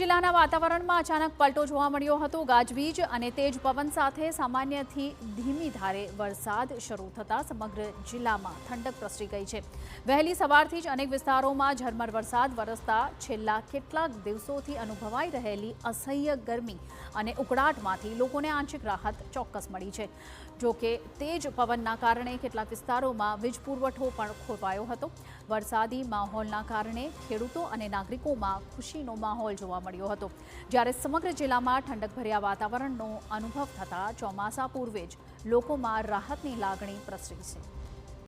જિલ્લાના વાતાવરણમાં અચાનક પલટો જોવા મળ્યો હતો। ગાજવીજ અને તેજ પવન સાથે સામાન્યથી ધીમી ધારે વરસાદ શરૂ થતાં સમગ્ર જિલ્લામાં ઠંડક પ્રસરી ગઈ છે। વહેલી સવારથી જ અનેક વિસ્તારોમાં ઝરમર વરસાદ વરસતા છેલ્લા કેટલાક દિવસોથી અનુભવાઈ રહેલી અસહ્ય ગરમી અને ઉકળાટમાંથી લોકોને આંશિક રાહત ચોક્કસ મળી છે। જો કે તેજ પવનના કારણે કેટલાક વિસ્તારોમાં વીજ પુરવઠો પણ ખોરવાયો હતો। વરસાદી માહોલના કારણે ખેડૂતો અને નાગરિકોમાં ખુશીનો માહોલ જોવા મળ્યો હતો, જ્યારે સમગ્ર જિલ્લામાં ઠંડકભર્યા વાતાવરણનો અનુભવ થતાં ચોમાસા પૂર્વે જ લોકોમાં રાહતની લાગણી પ્રસરી છે।